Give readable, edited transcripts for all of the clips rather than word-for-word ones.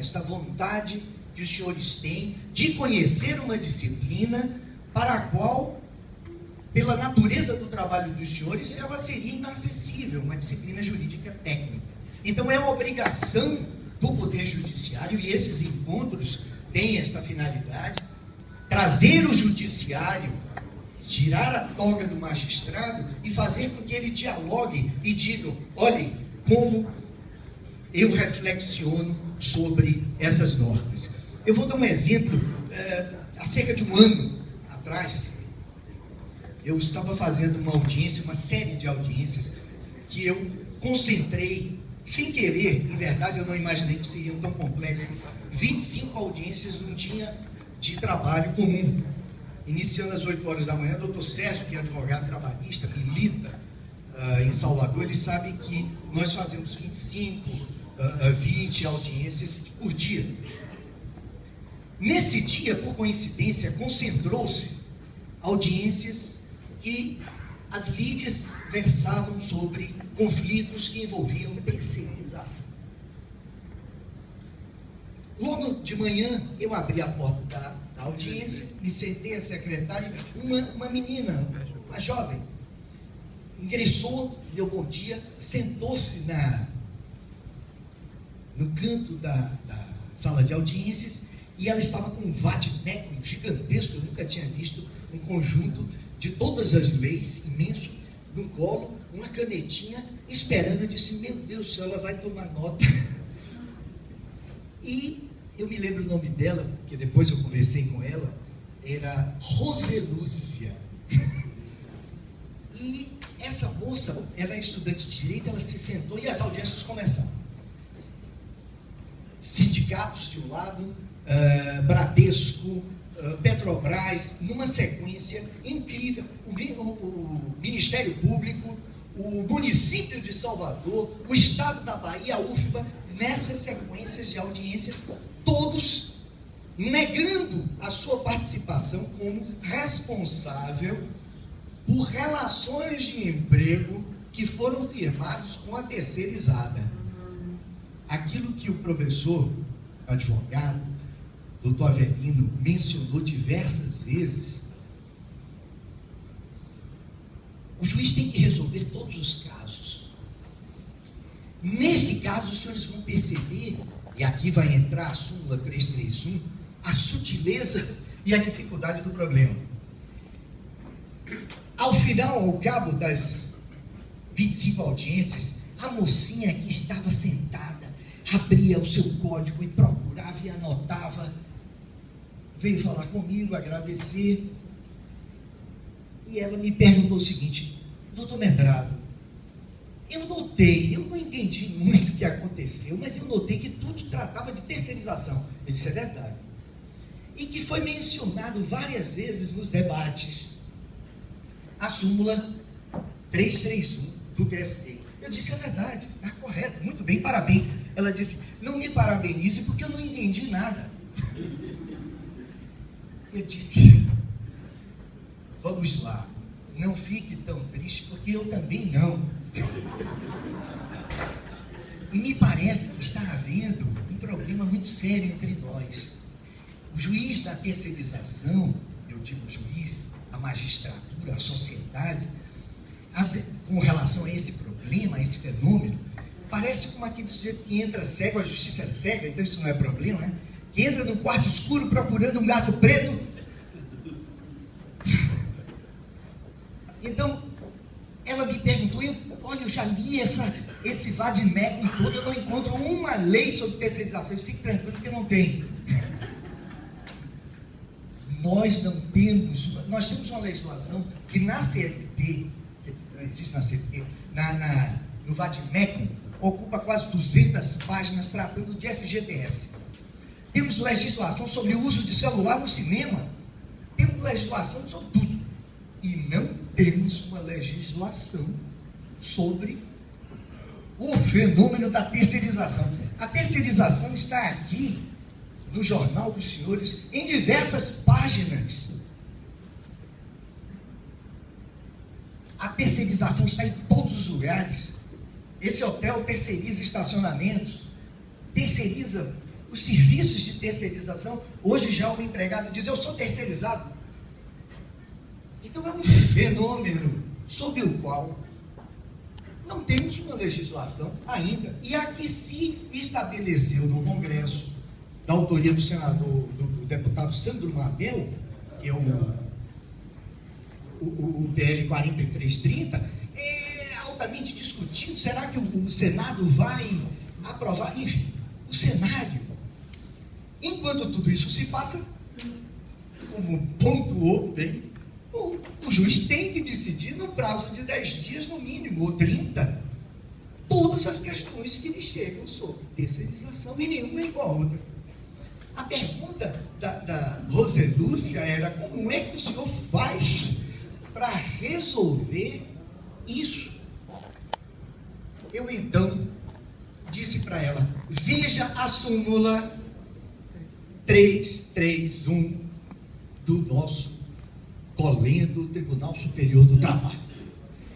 esta vontade que os senhores têm de conhecer uma disciplina para a qual, pela natureza do trabalho dos senhores, ela seria inacessível, uma disciplina jurídica técnica. Então é uma obrigação do Poder Judiciário, e esses encontros têm esta finalidade, trazer o judiciário, tirar a toga do magistrado e fazer com que ele dialogue e diga: olhem como eu reflexiono sobre essas normas. Eu vou dar um exemplo. Há cerca de um ano atrás, eu estava fazendo uma audiência, uma série de audiências, que eu concentrei, sem querer, em verdade eu não imaginei que seriam tão complexas, 25 audiências num dia de trabalho comum. Iniciando às 8 horas da manhã, o doutor Sérgio, que é advogado trabalhista, milita em Salvador, ele sabe que nós fazemos 25, 20 audiências por dia. Nesse dia, por coincidência, concentrou-se audiências que as lides versavam sobre conflitos que envolviam terceirização. Logo de manhã, eu abri a porta da audiência, me sentei, a secretária, uma menina, uma jovem, ingressou, deu bom dia, sentou-se no canto da sala de audiências, e ela estava com um vade-mecum gigantesco, eu nunca tinha visto um conjunto de todas as leis, imenso, no colo, uma canetinha, esperando. Eu disse: meu Deus do céu, ela vai tomar nota. E eu me lembro o nome dela, porque depois eu conversei com ela, era Roselúcia. E essa moça, ela é estudante de direito, ela se sentou e as audiências começaram. Sindicatos de um lado, Bradesco, Petrobras, numa sequência incrível, o Ministério Público, o município de Salvador, o Estado da Bahia, a UFBA, nessas sequências de audiência, todos negando a sua participação como responsável por relações de emprego que foram firmados com a terceirizada. Aquilo que o professor, advogado, doutor Avelino, mencionou diversas vezes, o juiz tem que resolver todos os casos. Nesse caso, os senhores vão perceber, e aqui vai entrar a súmula 331, a sutileza e a dificuldade do problema. Ao final, ao cabo das 25 audiências, a mocinha que estava sentada, abria o seu código e procurava e anotava, veio falar comigo, agradecer, e ela me perguntou o seguinte: doutor Medrado, eu notei, eu não entendi muito o que aconteceu, mas eu notei que tudo tratava de terceirização. Eu disse: é verdade. E que foi mencionado várias vezes nos debates a súmula 331 do TST. Eu disse: é verdade, está correto, muito bem, parabéns. Ela disse: não me parabenize porque eu não entendi nada. Eu disse: vamos lá, não fique tão triste porque eu também não. E me parece que está havendo um problema muito sério entre nós. O juiz da terceirização, eu digo juiz, a magistratura, a sociedade, com relação a esse problema, a esse fenômeno, parece como aquele sujeito que entra cego, a justiça é cega, então isso não é problema, né? Que entra num quarto escuro procurando um gato preto. Então, ela me perguntou, olha, eu já li esse vade-mecum todo, eu não encontro uma lei sobre terceirização. Fique tranquilo que não tem. Nós temos uma legislação que na CLT, que não existe na CLT, no vade-mecum, ocupa quase 200 páginas tratando de FGTS. Temos legislação sobre o uso de celular no cinema. Temos legislação sobre tudo. E não temos uma legislação sobre o fenômeno da terceirização. A terceirização está aqui no Jornal dos Senhores em diversas páginas. A terceirização está em todos os lugares. Esse hotel terceiriza estacionamentos, terceiriza os serviços de terceirização, hoje já o empregado diz, eu sou terceirizado. Então é um fenômeno sobre o qual não temos uma legislação ainda. E a que se estabeleceu no Congresso, da autoria do senador, do deputado Sandro Mabel, que é o PL 4330, é altamente discutido. Será que o Senado vai aprovar? Enfim, o cenário. Enquanto tudo isso se passa, como pontuou bem, o juiz tem que decidir no prazo de 10 dias, no mínimo, ou 30, todas as questões que lhe chegam sobre terceirização, e nenhuma é igual a outra. A pergunta da Roselúcia era, como é que o senhor faz para resolver isso? Eu então disse para ela, veja a súmula 331 do nosso colendo Tribunal Superior do Trabalho.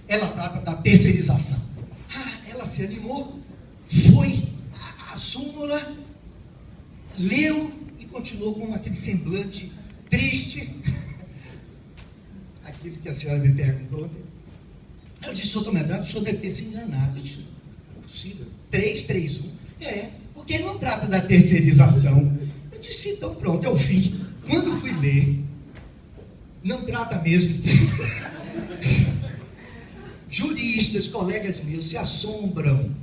Ela trata da terceirização. Ela se animou, foi a súmula, leu e continuou com aquele semblante triste. Aquilo que a senhora me perguntou. Eu disse, doutor Medrado, o senhor deve ter se enganado. Eu disse, não é possível. 331. Porque não trata da terceirização. Eu disse, então pronto, é o fim. Quando fui ler, não trata mesmo. Juristas, colegas meus, se assombram,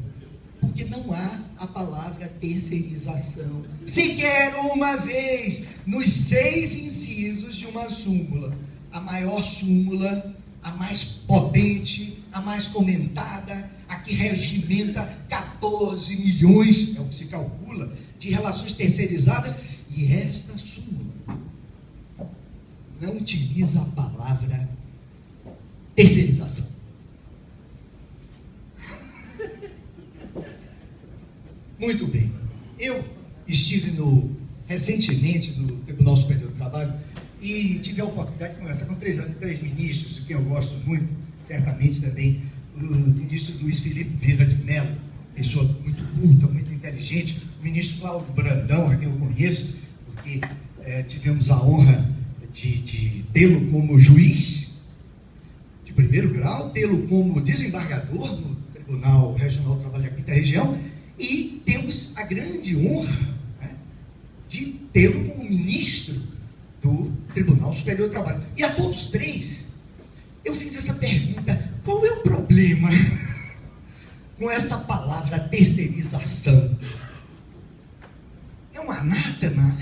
porque não há a palavra terceirização, sequer uma vez, nos 6 incisos de uma súmula. A maior súmula, a mais potente, a mais comentada, a que regimenta 14 milhões, é o que se calcula, de relações terceirizadas, e esta súmula não utiliza a palavra terceirização. Muito bem. Eu estive recentemente no Tribunal Superior do Trabalho e tive a oportunidade de conversar com 3 ministros, de quem eu gosto muito, certamente também, o ministro Luiz Felipe Vieira de Mello, pessoa muito culta, muito inteligente, o ministro Cláudio Brandão, a quem eu conheço, porque tivemos a honra de tê-lo como juiz de primeiro grau, tê-lo como desembargador no Tribunal Regional do Trabalho da Quinta Região, e temos a grande honra, né, de tê-lo como ministro do Tribunal Superior do Trabalho. E a todos 3, eu fiz essa pergunta, qual é o problema com esta palavra terceirização? É um anátema?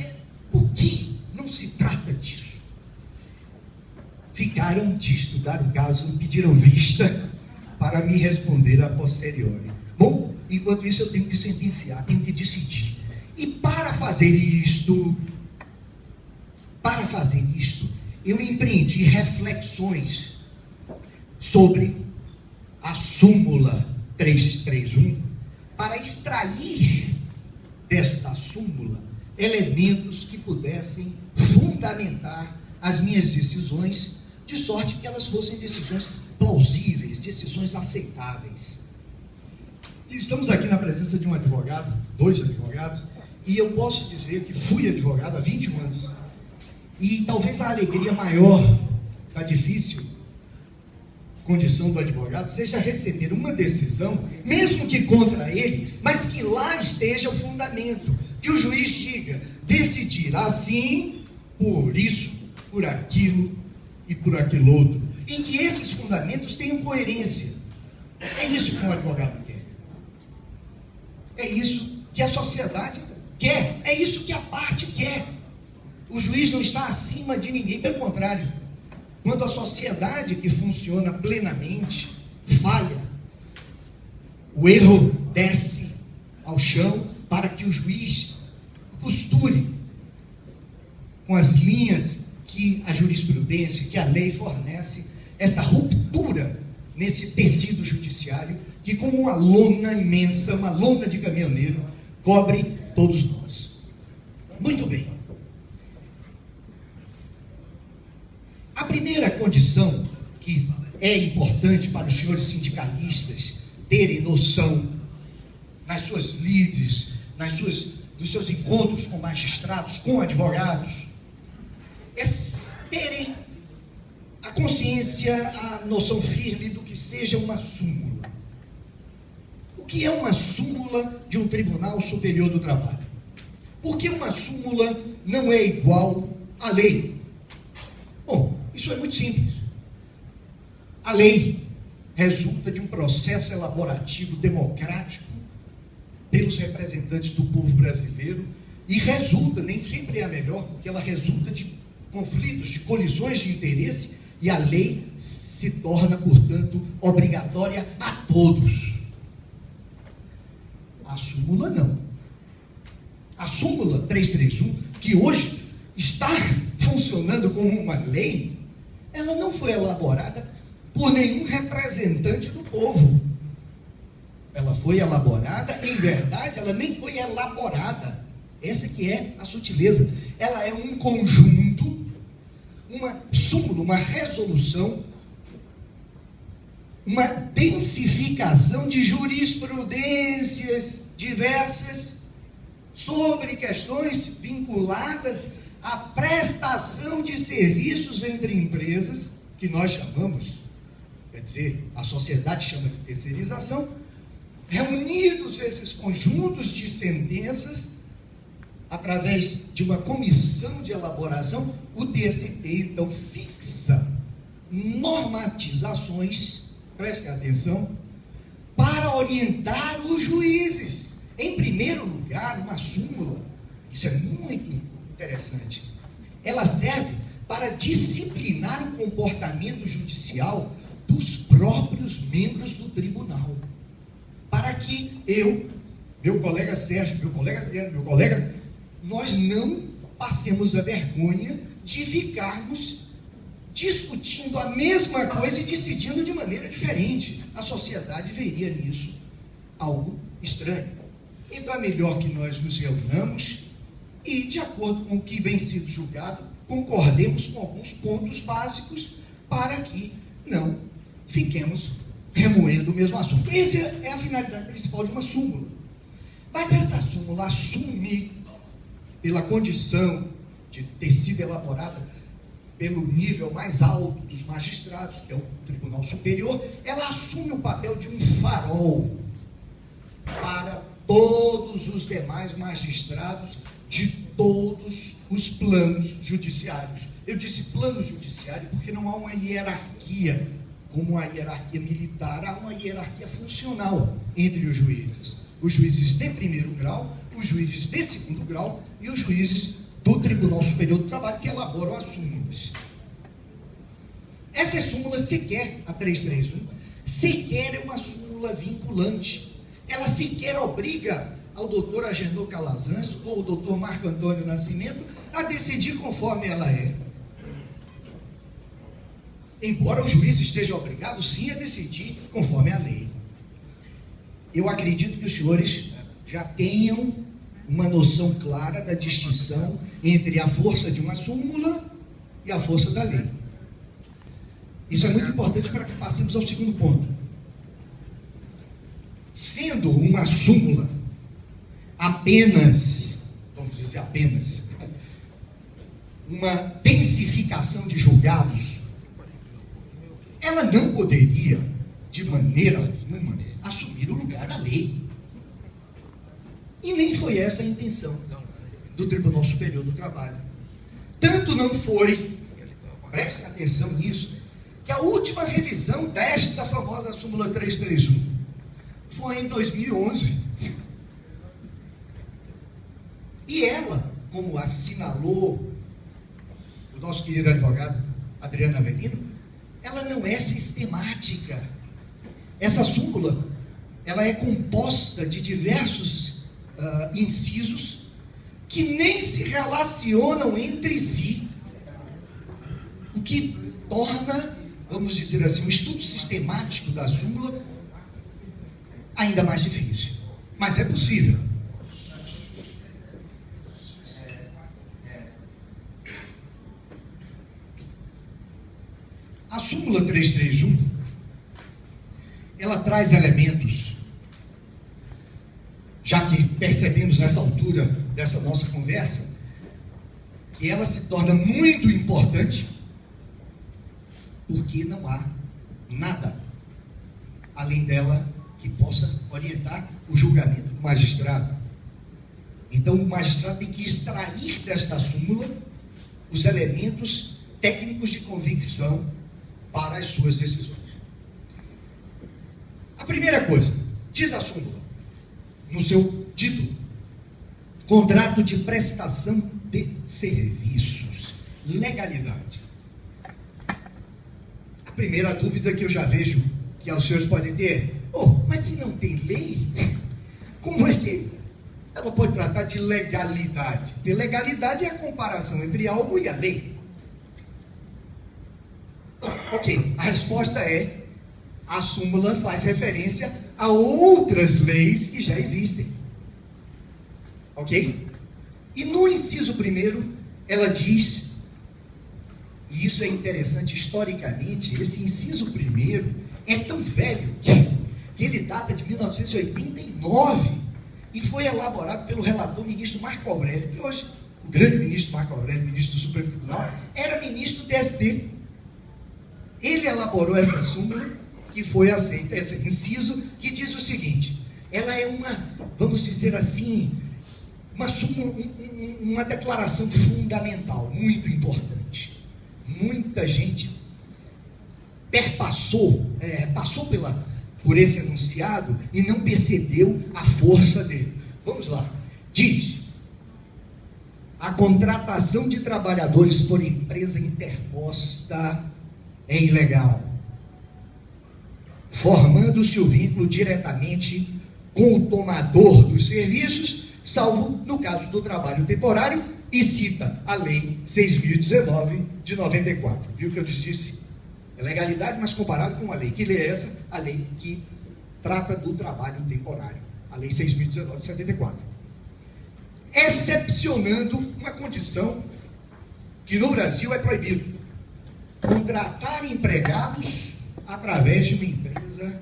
Por que não se trata disso? Ficaram de estudar o caso, pediram vista para me responder a posteriori. Bom, enquanto isso eu tenho que sentenciar, tenho que decidir. E para fazer isto, eu empreendi reflexões sobre a súmula 331 para extrair desta súmula elementos que pudessem fundamentar as minhas decisões, de sorte que elas fossem decisões plausíveis, decisões aceitáveis. E estamos aqui na presença de um advogado, 2 advogados, e eu posso dizer que fui advogado há 21 anos. E talvez a alegria maior da difícil condição do advogado seja receber uma decisão, mesmo que contra ele, mas que lá esteja o fundamento, que o juiz diga, decidir assim, por isso, por aquilo e por aquilo outro, e que esses fundamentos tenham coerência. É isso que um advogado quer. É isso que a sociedade quer. É isso que a parte quer. O juiz não está acima de ninguém, pelo contrário. Quando a sociedade que funciona plenamente falha, o erro desce ao chão para que o juiz costure com as linhas que a jurisprudência, que a lei fornece, esta ruptura nesse tecido judiciário que, como uma lona imensa, uma lona de caminhoneiro, cobre todos nós. Muito bem. A primeira condição que é importante para os senhores sindicalistas terem noção nas suas lides, nas suas dos seus encontros com magistrados, com advogados, é terem a consciência, a noção firme do que seja uma súmula. O que é uma súmula de um Tribunal Superior do Trabalho? Por que uma súmula não é igual à lei? Bom, isso é muito simples. A lei resulta de um processo elaborativo democrático pelos representantes do povo brasileiro e resulta, nem sempre é a melhor, porque ela resulta de conflitos, de colisões de interesse, e a lei se torna, portanto, obrigatória a todos. A súmula não. A súmula 331, que hoje está funcionando como uma lei, ela não foi elaborada por nenhum representante do povo. Ela foi elaborada, em verdade, ela nem foi elaborada. Essa que é a sutileza. Ela é um conjunto, uma súmula, uma resolução, uma densificação de jurisprudências diversas sobre questões vinculadas à prestação de serviços entre empresas, que nós chamamos, quer dizer, a sociedade chama de terceirização. Reunidos esses conjuntos de sentenças, através de uma comissão de elaboração, o TST, então, fixa normatizações, prestem atenção, para orientar os juízes. Em primeiro lugar, uma súmula, isso é muito interessante, ela serve para disciplinar o comportamento judicial dos próprios membros do tribunal. Para que eu, meu colega Sérgio, meu colega Adriano, meu colega, nós não passemos a vergonha de ficarmos discutindo a mesma coisa e decidindo de maneira diferente. A sociedade veria nisso algo estranho. Então é melhor que nós nos reunamos e, de acordo com o que vem sido julgado, concordemos com alguns pontos básicos para que não fiquemos remoendo o mesmo assunto. Essa é a finalidade principal de uma súmula. Mas essa súmula assume, pela condição de ter sido elaborada pelo nível mais alto dos magistrados, que é o Tribunal Superior, ela assume o papel de um farol para todos os demais magistrados de todos os planos judiciários. Eu disse plano judiciário porque não há uma hierarquia, como a hierarquia militar, há uma hierarquia funcional entre os juízes. Os juízes de primeiro grau, os juízes de segundo grau e os juízes do Tribunal Superior do Trabalho, que elaboram as súmulas. Essa súmula sequer, a 331, sequer é uma súmula vinculante. Ela sequer obriga ao doutor Agenor Calazans ou ao doutor Marco Antônio Nascimento a decidir conforme ela é. Embora o juiz esteja obrigado, sim, a decidir conforme a lei. Eu acredito que os senhores já tenham uma noção clara da distinção entre a força de uma súmula e a força da lei. Isso é muito importante para que passemos ao segundo ponto. Sendo uma súmula apenas, vamos dizer apenas, uma densificação de julgados, ela não poderia, de maneira alguma, assumir o lugar da lei. E nem foi essa a intenção do Tribunal Superior do Trabalho. Tanto não foi, prestem atenção nisso, que a última revisão desta famosa súmula 331 foi em 2011. E ela, como assinalou o nosso querido advogado Adriano Avelino, ela não é sistemática. Essa súmula, ela é composta de diversos incisos que nem se relacionam entre si, o que torna, vamos dizer assim, o estudo sistemático da súmula ainda mais difícil. Mas é possível. A súmula 331, ela traz elementos, já que percebemos nessa altura dessa nossa conversa, que ela se torna muito importante, porque não há nada além dela que possa orientar o julgamento do magistrado. Então, o magistrado tem que extrair desta súmula os elementos técnicos de convicção para as suas decisões. A primeira coisa, diz a súmula, no seu título, contrato de prestação de serviços, legalidade. A primeira dúvida que eu já vejo que os senhores podem ter, mas se não tem lei, como é que ela pode tratar de legalidade? Porque legalidade é a comparação entre algo e a lei. Ok, a resposta é, a súmula faz referência a outras leis que já existem. Ok? E no inciso 1º, ela diz, e isso é interessante historicamente, esse inciso 1º é tão velho que ele data de 1989 e foi elaborado pelo relator ministro Marco Aurélio, que hoje, o grande ministro Marco Aurélio, ministro do Supremo Tribunal, era ministro do TST. Ele elaborou essa súmula que foi aceita, esse inciso, que diz o seguinte, ela é uma, vamos dizer assim, uma declaração fundamental, muito importante. Muita gente passou por esse enunciado e não percebeu a força dele. Vamos lá. Diz: a contratação de trabalhadores por empresa interposta é ilegal, formando-se o vínculo diretamente com o tomador dos serviços, salvo no caso do trabalho temporário, e cita a Lei 6.019 de 94. Viu o que eu lhes disse? É legalidade, mas comparado com a lei. Que lei é essa? A lei que trata do trabalho temporário. A Lei 6.019 de 74. Excepcionando uma condição que no Brasil é proibido: contratar empregados através de uma empresa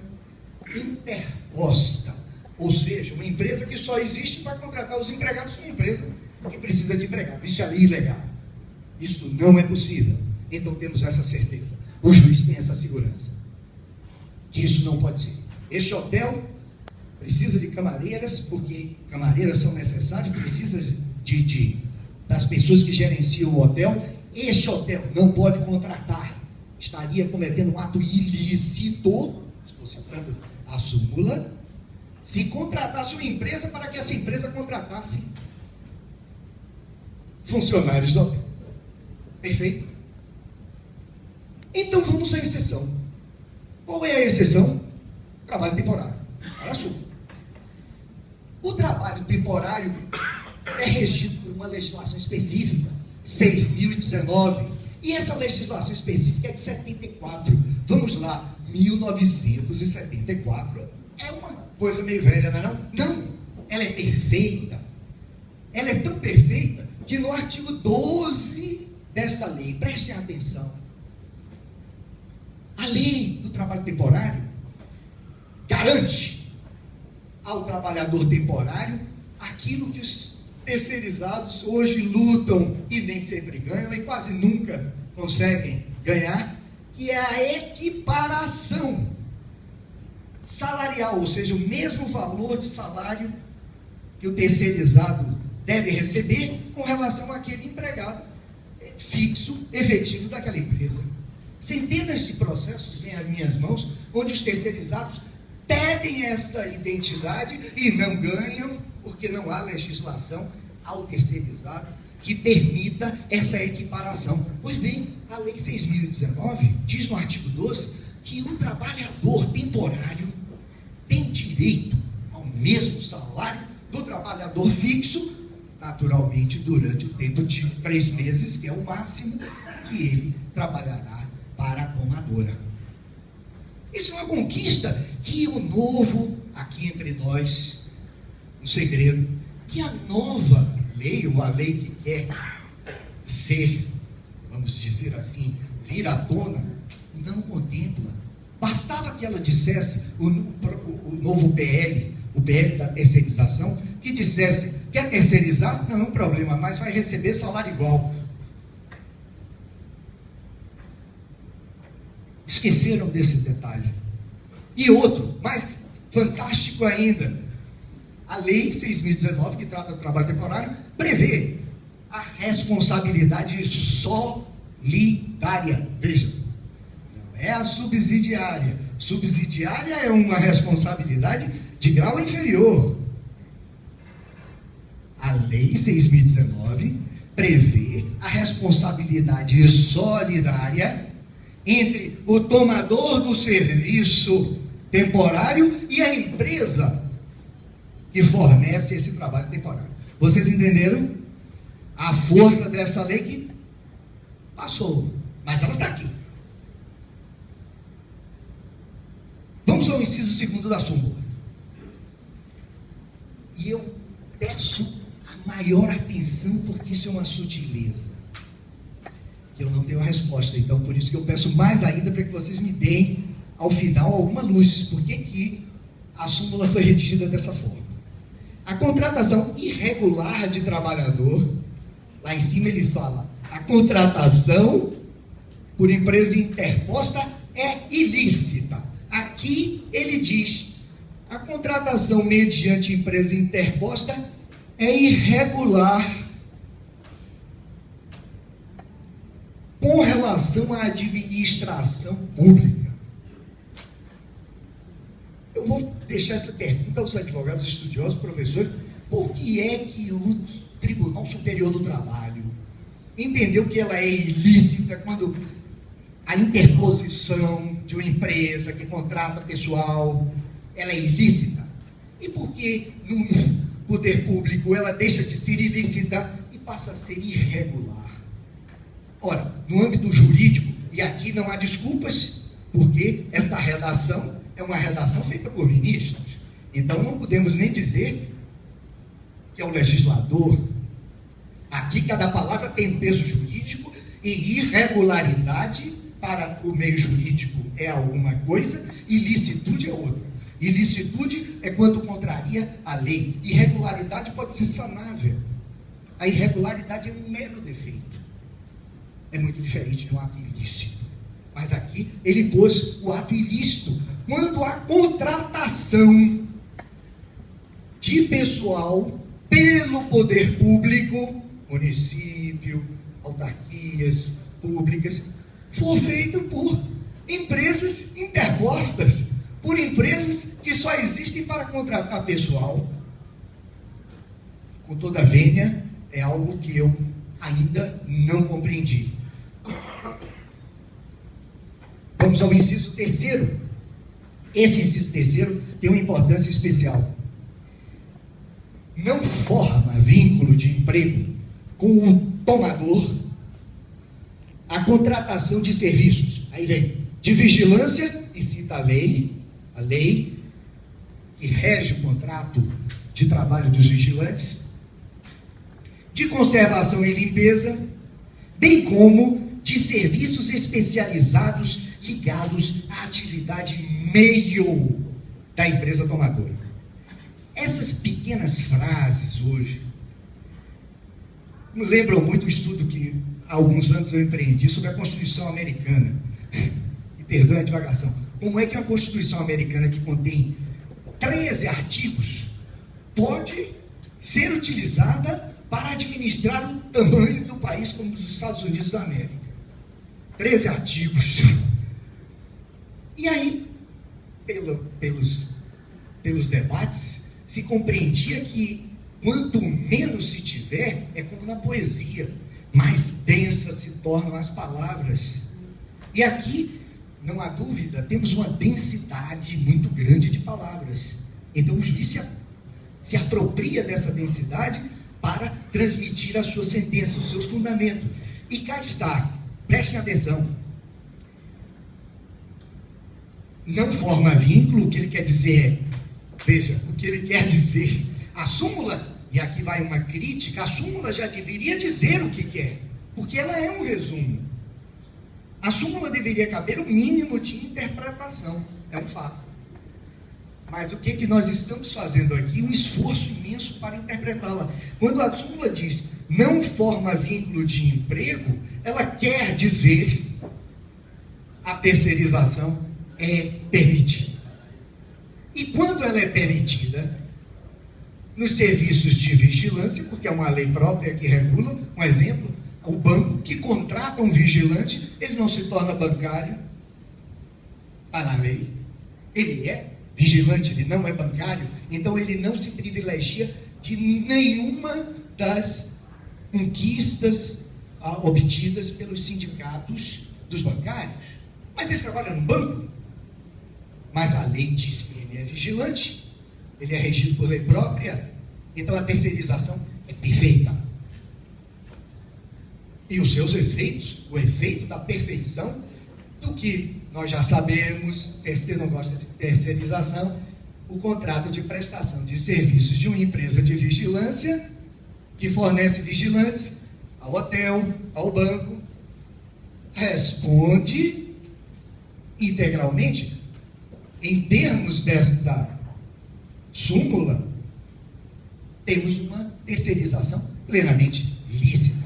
interposta. Ou seja, uma empresa que só existe para contratar os empregados de uma empresa que precisa de empregado. Isso é ilegal. Isso não é possível. Então temos essa certeza. O juiz tem essa segurança. Que isso não pode ser. Este hotel precisa de camareiras, porque camareiras são necessárias, precisa das pessoas que gerenciam o hotel. Este hotel não pode contratar. Estaria cometendo um ato ilícito, estou citando a súmula, se contratasse uma empresa para que essa empresa contratasse funcionários do hotel. Perfeito? Então vamos à exceção. Qual é a exceção? Trabalho temporário. Olha a súmula. O trabalho temporário é regido por uma legislação específica, 6.019, e essa legislação específica é de 74. Vamos lá, 1974. É uma coisa meio velha, não é não? Não, ela é perfeita. Ela é tão perfeita que no artigo 12 desta lei, prestem atenção, a lei do trabalho temporário garante ao trabalhador temporário aquilo que os terceirizados hoje lutam e nem sempre ganham e quase nunca conseguem ganhar, que é a equiparação salarial, ou seja, o mesmo valor de salário que o terceirizado deve receber com relação àquele empregado fixo, efetivo daquela empresa. Centenas de processos vêm às minhas mãos, onde os terceirizados pedem esta identidade e não ganham, porque não há legislação ao terceirizado que permita essa equiparação. Pois bem, a Lei 6.019 diz no artigo 12 que o trabalhador temporário tem direito ao mesmo salário do trabalhador fixo, naturalmente durante o tempo de 3 meses, que é o máximo que ele trabalhará para a tomadora. Isso é uma conquista que o novo, aqui entre nós, um segredo, que a nova lei, ou a lei que quer ser, vamos dizer assim, vir à tona, não contempla. Bastava que ela dissesse, o novo PL, o PL da terceirização, que dissesse Quer terceirizar? Não, problema, mas vai receber salário igual. Esqueceram desse detalhe. E outro, mais fantástico ainda, a Lei 6.019, que trata do trabalho temporário, prevê a responsabilidade solidária. Veja, não é a subsidiária. Subsidiária é uma responsabilidade de grau inferior. A Lei 6.019 prevê a responsabilidade solidária entre o tomador do serviço temporário e a empresa que fornece esse trabalho temporário. Vocês entenderam a força dessa lei que passou, mas ela está aqui. Vamos ao inciso 2º da súmula. E eu peço a maior atenção, porque isso é uma sutileza. Eu não tenho a resposta, então por isso que eu peço mais ainda para que vocês me deem, ao final, alguma luz. Por que a súmula foi redigida dessa forma? A contratação irregular de trabalhador, lá em cima ele fala, a contratação por empresa interposta é ilícita. Aqui ele diz, a contratação mediante empresa interposta é irregular com relação à administração pública. Eu vou deixar essa pergunta aos advogados, estudiosos, professores: por que é que o Tribunal Superior do Trabalho entendeu que ela é ilícita quando a interposição de uma empresa que contrata pessoal, ela é ilícita? E por que no poder público ela deixa de ser ilícita e passa a ser irregular? Ora, no âmbito jurídico, e aqui não há desculpas, porque esta redação é uma redação feita por ministros. Então não podemos nem dizer que é o legislador. Aqui cada palavra tem peso jurídico, e irregularidade para o meio jurídico é alguma coisa, ilicitude é outra. Ilicitude é quando contraria a lei. Irregularidade pode ser sanável. A irregularidade é um mero defeito. É muito diferente de um ato ilícito. Mas aqui ele pôs o ato ilícito quando a contratação de pessoal pelo poder público, município, autarquias públicas, for feito por empresas interpostas, por empresas que só existem para contratar pessoal. Com toda a vênia, é algo que eu ainda não compreendi. Vamos ao inciso 3º. Esse inciso 3º tem uma importância especial. Não forma vínculo de emprego com o tomador a contratação de serviços. Aí vem de vigilância, e cita a lei que rege o contrato de trabalho dos vigilantes, de conservação e limpeza, bem como de serviços especializados ligados à atividade meio da empresa tomadora. Essas pequenas frases hoje me lembram muito o estudo que há alguns anos eu empreendi sobre a Constituição Americana. E perdoe a divagação. Como é que a Constituição Americana, que contém 13 artigos, pode ser utilizada para administrar o tamanho do país como os Estados Unidos da América? 13 artigos. E aí, pelos debates, se compreendia que quanto menos se tiver, é como na poesia, mais densas se tornam as palavras. E aqui, não há dúvida, temos uma densidade muito grande de palavras. Então o juiz se apropria dessa densidade para transmitir a sua sentença, os seus fundamentos. E cá está, prestem atenção. Não forma vínculo, o que ele quer dizer é, veja, o que ele quer dizer, a súmula, e aqui vai uma crítica, a súmula já deveria dizer o que quer, porque ela é um resumo. A súmula deveria caber um mínimo de interpretação, é um fato. Mas o que nós estamos fazendo aqui? Um esforço imenso para interpretá-la. Quando a súmula diz não forma vínculo de emprego, ela quer dizer a terceirização é permitida. E quando ela é permitida, nos serviços de vigilância, porque é uma lei própria que regula, um exemplo, o banco que contrata um vigilante, ele não se torna bancário, está na lei, ele é vigilante, ele não é bancário, então ele não se privilegia de nenhuma das conquistas obtidas pelos sindicatos dos bancários. Mas ele trabalha no banco, mas a lei diz que ele é vigilante, ele é regido por lei própria, então a terceirização é perfeita. E os seus efeitos, o efeito da perfeição do que nós já sabemos, terceiro não gosta de terceirização, o contrato de prestação de serviços de uma empresa de vigilância que fornece vigilantes ao hotel, ao banco, responde integralmente, em termos desta súmula, temos uma terceirização plenamente lícita.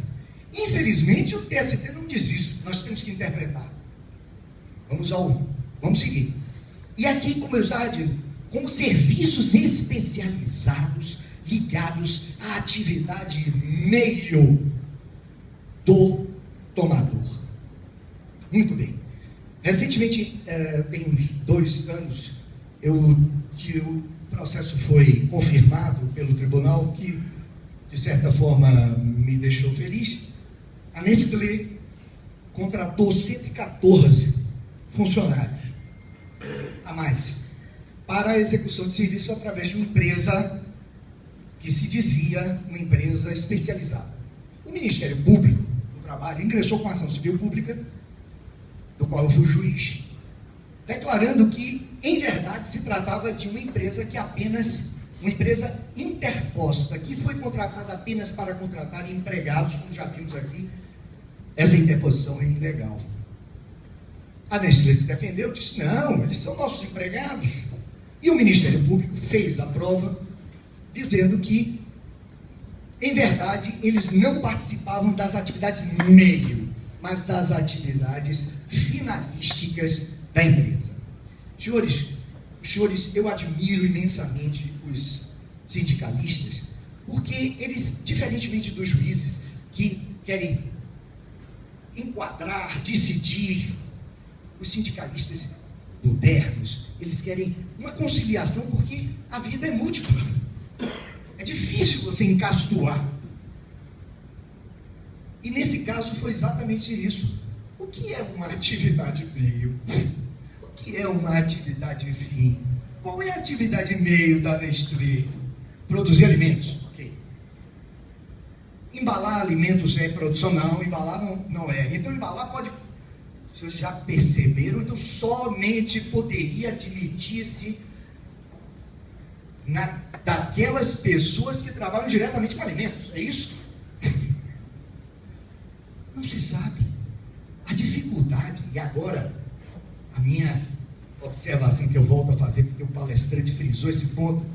Infelizmente, o TST não diz isso, nós temos que interpretar. Vamos seguir. E aqui, como eu já disse, como serviços especializados ligados à atividade meio do tomador. Muito bem. Recentemente, tem uns 2 anos, que o processo foi confirmado pelo tribunal, que, de certa forma, me deixou feliz. A Nestlé contratou 114 funcionários a mais para a execução de serviço através de uma empresa que se dizia uma empresa especializada. O Ministério Público do Trabalho ingressou com ação civil pública, do qual eu fui juiz, declarando que, em verdade, se tratava de uma empresa uma empresa interposta, que foi contratada apenas para contratar empregados, como já vimos aqui. Essa interposição é ilegal. A Nestlé se defendeu, disse, não, eles são nossos empregados. E o Ministério Público fez a prova, dizendo que, em verdade, eles não participavam das atividades meio, mas das atividades finalísticas da empresa. Senhores, eu admiro imensamente os sindicalistas, porque eles, diferentemente dos juízes que querem enquadrar, decidir, os sindicalistas modernos, eles querem uma conciliação, porque a vida é múltipla. É difícil você encastoar. E nesse caso foi exatamente isso. O que é uma atividade meio? O que é uma atividade fim? Qual é a atividade meio da Nestlé? Produzir alimentos. Ok. Embalar alimentos é produção? Não, embalar não é. Então embalar pode... Vocês já perceberam? Então somente poderia admitir-se daquelas pessoas que trabalham diretamente com alimentos. É isso? Não se sabe. A dificuldade, e agora a minha observação que eu volto a fazer, porque o palestrante frisou esse ponto,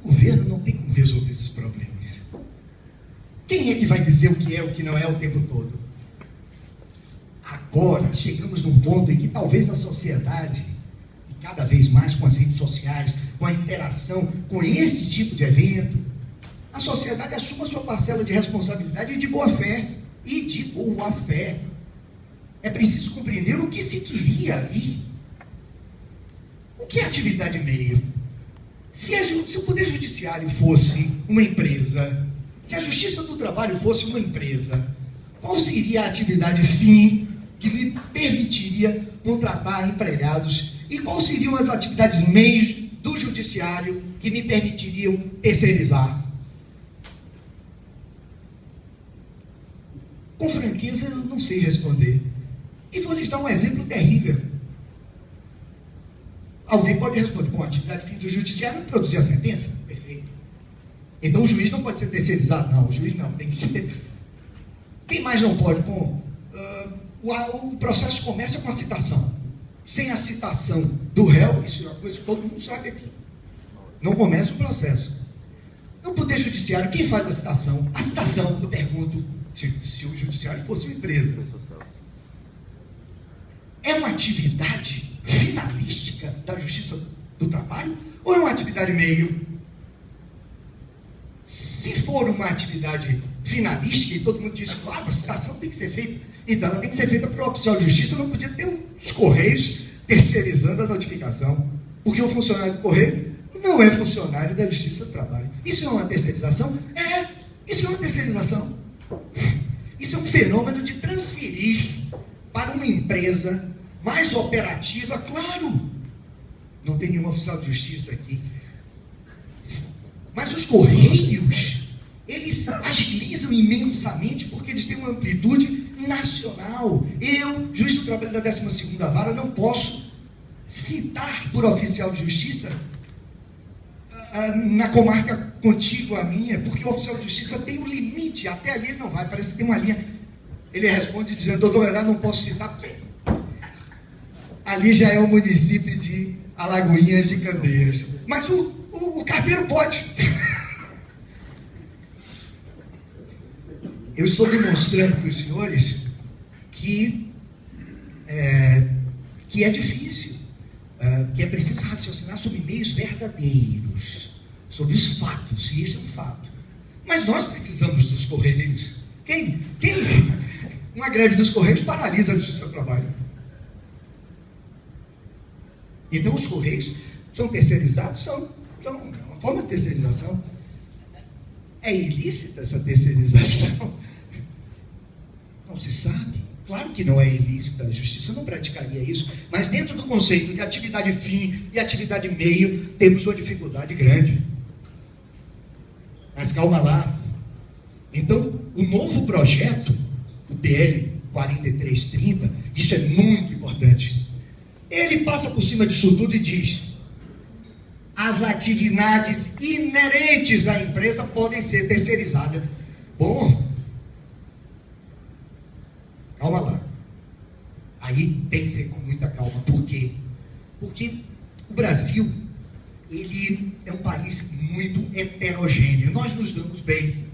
o governo não tem como resolver esses problemas. Quem é que vai dizer o que é, o que não é o tempo todo? Agora chegamos num ponto em que talvez a sociedade, e cada vez mais com as redes sociais, com a interação, com esse tipo de evento, a sociedade assuma sua parcela de responsabilidade e de boa fé. É preciso compreender o que se queria ali. O que é atividade meio? Se o Poder Judiciário fosse uma empresa, se a Justiça do Trabalho fosse uma empresa, qual seria a atividade fim que me permitiria contratar empregados? E quais seriam as atividades meios do Judiciário que me permitiriam terceirizar? Com franqueza, eu não sei responder. E vou lhes dar um exemplo terrível. Alguém pode responder, bom, a atividade fim do Judiciário é produzir a sentença? Perfeito. Então o juiz não pode ser terceirizado? Não, o juiz não, tem que ser. Quem mais não pode? Bom, o processo começa com a citação. sem a citação do réu, isso é uma coisa que todo mundo sabe aqui, não começa o processo. No Poder Judiciário, quem faz a citação? A citação, eu pergunto, se o Judiciário fosse uma empresa, é uma atividade finalística da Justiça do Trabalho ou é uma atividade meio? Se for uma atividade finalística, e todo mundo diz, claro, a citação tem que ser feita, então ela tem que ser feita por oficial de justiça, não podia ter os Correios terceirizando a notificação, porque o funcionário do Correio não é funcionário da Justiça do Trabalho. Isso é uma terceirização? É, isso é uma terceirização. Isso é um fenômeno de transferir para uma empresa mais operativa, claro. Não tem nenhum oficial de justiça aqui. Mas os Correios, eles agilizam imensamente porque eles têm uma amplitude nacional. Eu, juiz do trabalho da 12ª Vara, não posso citar por oficial de justiça na comarca contígua à minha, porque o oficial de justiça tem um limite, até ali ele não vai, parece que tem uma linha. Ele responde dizendo, doutor Bernardo, não posso citar, porque ali já é o município de Alagoinhas de Candeias. Mas o carteiro pode. Eu estou demonstrando para os senhores que é difícil, que é preciso raciocinar sobre meios verdadeiros, sobre os fatos, e isso é um fato. Mas nós precisamos dos Correios. Uma greve dos Correios paralisa a Justiça do Trabalho. Então os Correios são terceirizados? São uma forma de terceirização. É ilícita essa terceirização? Não se sabe. Claro que não é ilícita, a justiça não praticaria isso, mas dentro do conceito de atividade fim e atividade meio, temos uma dificuldade grande. Mas calma lá. Então, o novo projeto, o PL 4330, isso é muito importante. Ele passa por cima disso tudo e diz: as atividades inerentes à empresa podem ser terceirizadas. Bom, calma lá. Aí tem que ser com muita calma. Por quê? Porque o Brasil, ele é um país muito heterogêneo. Nós nos damos bem.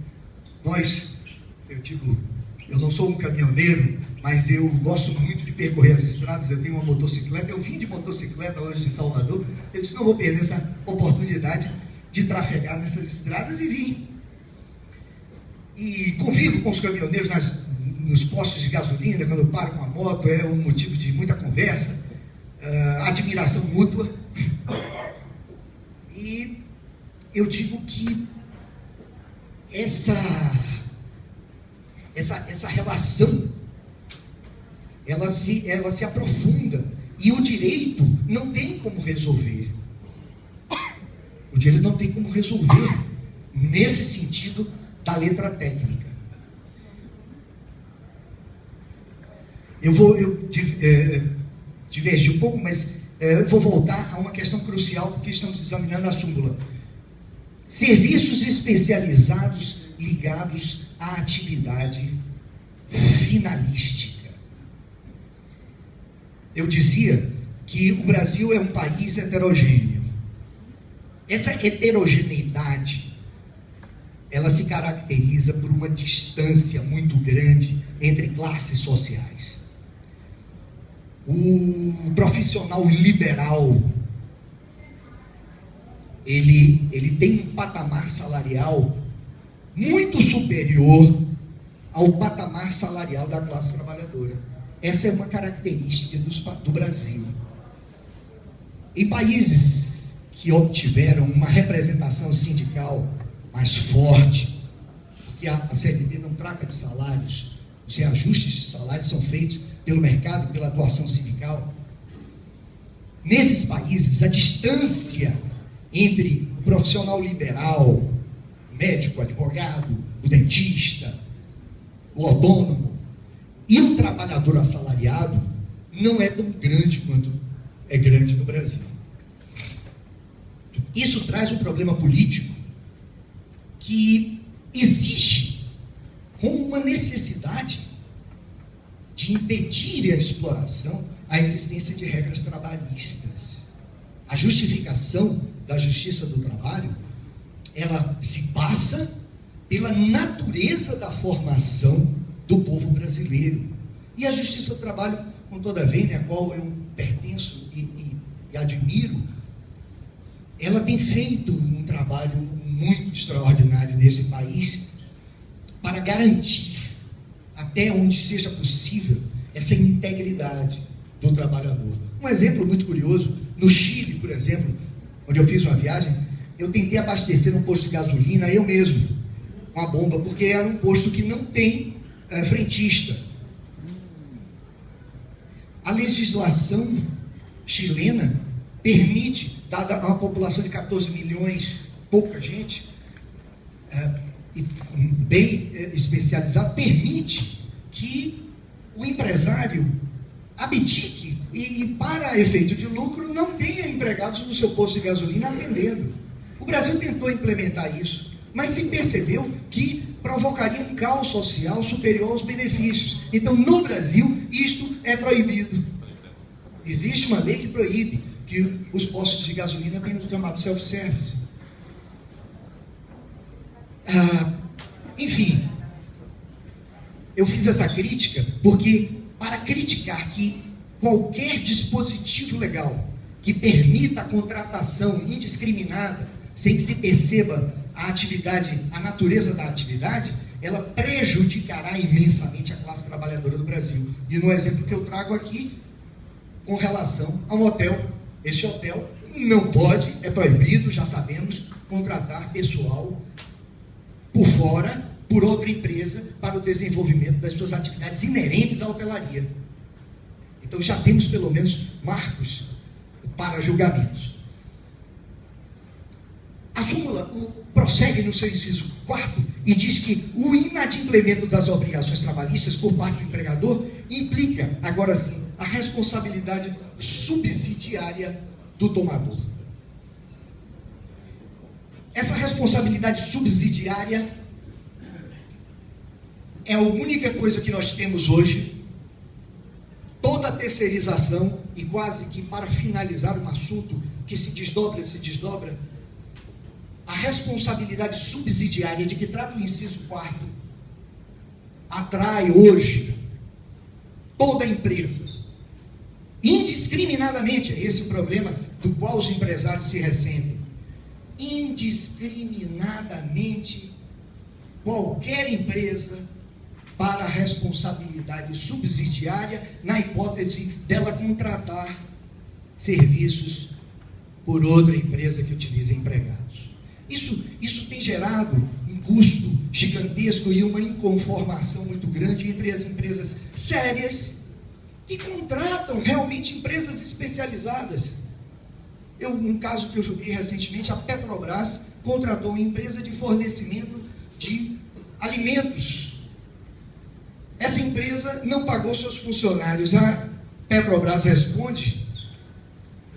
Eu não sou um caminhoneiro, mas eu gosto muito de percorrer as estradas. Eu tenho uma motocicleta. Eu vim de motocicleta hoje de Salvador. Eu disse, não vou perder essa oportunidade de trafegar nessas estradas, e vim. E convivo com os caminhoneiros nos postos de gasolina, quando eu paro com a moto, é um motivo de muita conversa, admiração mútua. E eu digo que essa relação, ela se aprofunda, e o direito não tem como resolver. O direito não tem como resolver nesse sentido da letra técnica. Eu divergi um pouco, mas vou voltar a uma questão crucial, porque estamos examinando a súmula. Serviços especializados ligados à atividade finalística. Eu dizia que o Brasil é um país heterogêneo. Essa heterogeneidade, ela se caracteriza por uma distância muito grande entre classes sociais. O profissional liberal, ele tem um patamar salarial muito superior ao patamar salarial da classe trabalhadora. Essa é uma característica do Brasil. Em países que obtiveram uma representação sindical mais forte, porque a CLT não trata de salários, os reajustes de salários são feitos pelo mercado, pela atuação sindical. Nesses países, a distância entre o profissional liberal, o médico, o advogado, o dentista, o autônomo e o trabalhador assalariado não é tão grande quanto é grande no Brasil. Isso traz um problema político que exige, como uma necessidade, de de impedir a exploração, a existência de regras trabalhistas. A justificação da justiça do trabalho, ela se passa pela natureza da formação do povo brasileiro. E a justiça do trabalho, com toda a vênia, a qual eu pertenço e admiro, ela tem feito um trabalho muito extraordinário nesse país para garantir, até onde seja possível, essa integridade do trabalhador. Um exemplo muito curioso, no Chile, por exemplo, onde eu fiz uma viagem, eu tentei abastecer um posto de gasolina, eu mesmo, com a bomba, porque era um posto que não tem frentista. A legislação chilena permite, dada uma população de 14 milhões, pouca gente, bem especializada, permite que o empresário abdique e para efeito de lucro, não tenha empregados no seu posto de gasolina atendendo. O Brasil tentou implementar isso, mas se percebeu que provocaria um caos social superior aos benefícios. Então, no Brasil, isto é proibido. Existe uma lei que proíbe que os postos de gasolina tenham o chamado self-service. Enfim, eu fiz essa crítica porque, para criticar que qualquer dispositivo legal que permita a contratação indiscriminada, sem que se perceba a atividade, a natureza da atividade, ela prejudicará imensamente a classe trabalhadora do Brasil. E no exemplo que eu trago aqui, com relação a um hotel, este hotel não pode, é proibido, já sabemos, contratar pessoal por fora, por outra empresa, para o desenvolvimento das suas atividades inerentes à hotelaria. Então já temos pelo menos marcos para julgamentos. A súmula prossegue no seu inciso 4º e diz que o inadimplemento das obrigações trabalhistas por parte do empregador implica, agora sim, a responsabilidade subsidiária do tomador. Essa responsabilidade subsidiária é a única coisa que nós temos hoje. Toda a terceirização, e quase que para finalizar um assunto que se desdobra, a responsabilidade subsidiária de que trata o inciso 4º atrai hoje toda a empresa, indiscriminadamente. É esse o problema do qual os empresários se ressentem. Indiscriminadamente, qualquer empresa para a responsabilidade subsidiária, na hipótese dela contratar serviços por outra empresa que utiliza empregados. Isso tem gerado um custo gigantesco e uma inconformação muito grande entre as empresas sérias que contratam realmente empresas especializadas. Um caso que eu julguei recentemente, a Petrobras contratou uma empresa de fornecimento de alimentos. Essa empresa não pagou seus funcionários. A Petrobras responde: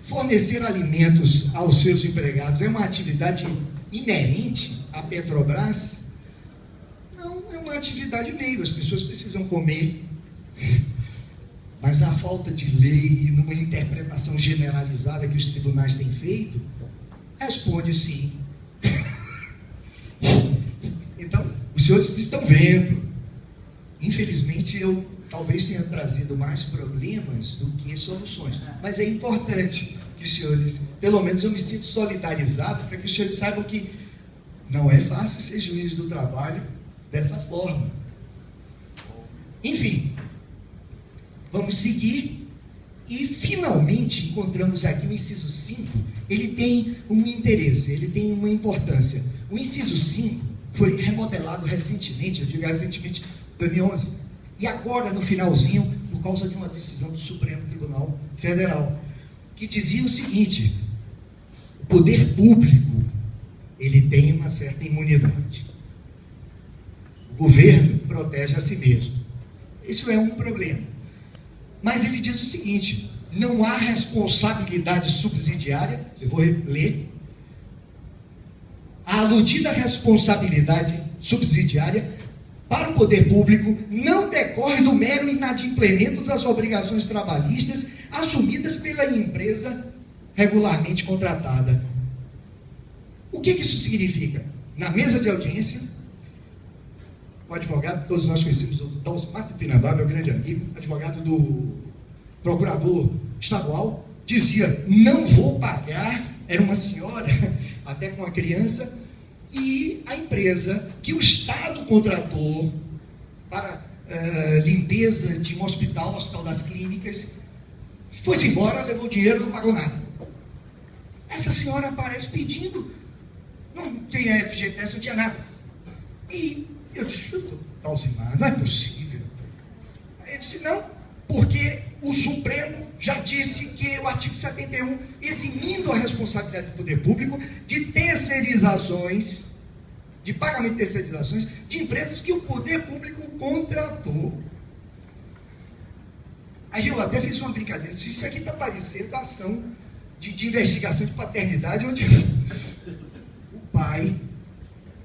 fornecer alimentos aos seus empregados é uma atividade inerente à Petrobras? Não, é uma atividade meio, as pessoas precisam comer. Mas na falta de lei e numa interpretação generalizada que os tribunais têm feito, responde sim. Então, os senhores estão vendo. Infelizmente, eu talvez tenha trazido mais problemas do que soluções. Mas é importante que os senhores, pelo menos eu me sinto solidarizado, para que os senhores saibam que não é fácil ser juiz do trabalho dessa forma. Enfim, vamos seguir. E finalmente encontramos aqui o inciso 5. Ele tem um interesse, ele tem uma importância. O inciso 5 foi remodelado recentemente, eu digo recentemente, 2011, e agora no finalzinho, por causa de uma decisão do Supremo Tribunal Federal, que dizia o seguinte: o poder público, ele tem uma certa imunidade. O governo protege a si mesmo. Isso é um problema. Mas ele diz o seguinte: não há responsabilidade subsidiária, eu vou ler, a aludida responsabilidade subsidiária para o poder público não decorre do mero inadimplemento das obrigações trabalhistas assumidas pela empresa regularmente contratada. O que isso significa? Na mesa de audiência, o advogado, todos nós conhecemos, o Dalcimar Pinambá, meu grande amigo, advogado do procurador estadual, dizia: não vou pagar. Era uma senhora, até com uma criança, e a empresa que o Estado contratou para limpeza de um hospital, Hospital das Clínicas, foi-se embora, levou dinheiro, não pagou nada. Essa senhora aparece pedindo, não tinha FGTS, não tinha nada. E eu disse: Dalcimar, não é possível. Ele disse: não, porque o Supremo já disse que o artigo 71, eximindo a responsabilidade do poder público de terceirizações, de pagamento de terceirizações de empresas que o poder público contratou. Aí eu até fiz uma brincadeira, eu disse: isso aqui está parecendo a ação de investigação de paternidade, onde o pai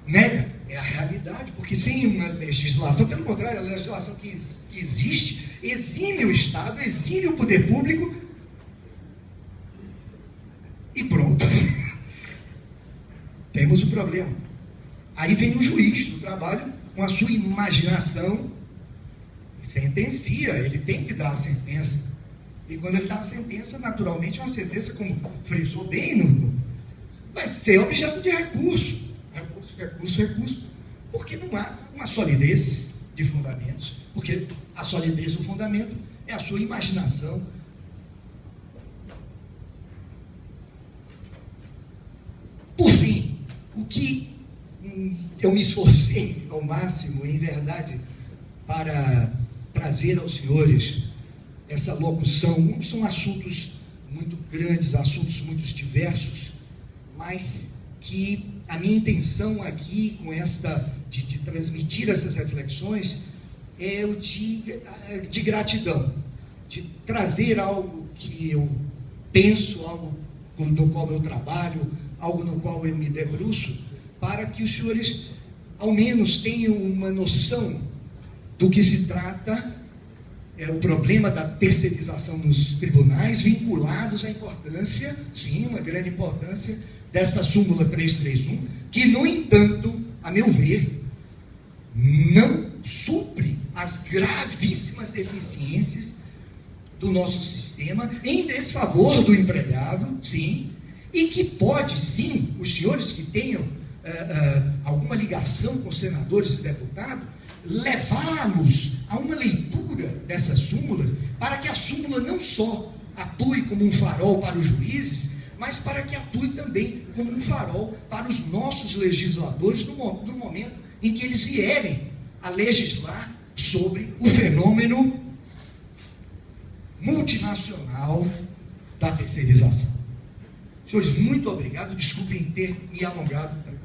nega. É a realidade, porque sem uma legislação, pelo contrário, a legislação que existe exime o Estado, exime o poder público e pronto. Temos o problema. Aí vem o juiz do trabalho com a sua imaginação e sentencia. Ele tem que dar a sentença. E quando ele dá a sentença, naturalmente, uma sentença, como frisou bem, vai ser objeto de recurso. Recurso, porque não há uma solidez de fundamentos, porque a solidez do fundamento é a sua imaginação. Por fim, o que eu me esforcei ao máximo, em verdade, para trazer aos senhores essa locução, são assuntos muito grandes, assuntos muito diversos, mas que a minha intenção aqui, com esta, de transmitir essas reflexões, é o de gratidão, de trazer algo que eu penso, algo no qual eu trabalho, algo no qual eu me debruço, para que os senhores, ao menos, tenham uma noção do que se trata, o problema da terceirização nos tribunais, vinculados à importância, sim, uma grande importância, dessa súmula 331, que, no entanto, a meu ver, não supre as gravíssimas deficiências do nosso sistema em desfavor do empregado, sim, e que pode, sim, os senhores que tenham alguma ligação com senadores e deputados, levá-los a uma leitura dessa súmula, para que a súmula não só atue como um farol para os juízes, mas para que atue também como um farol para os nossos legisladores no momento em que eles vierem a legislar sobre o fenômeno multinacional da terceirização. Senhores, muito obrigado, desculpem ter me alongado tanto.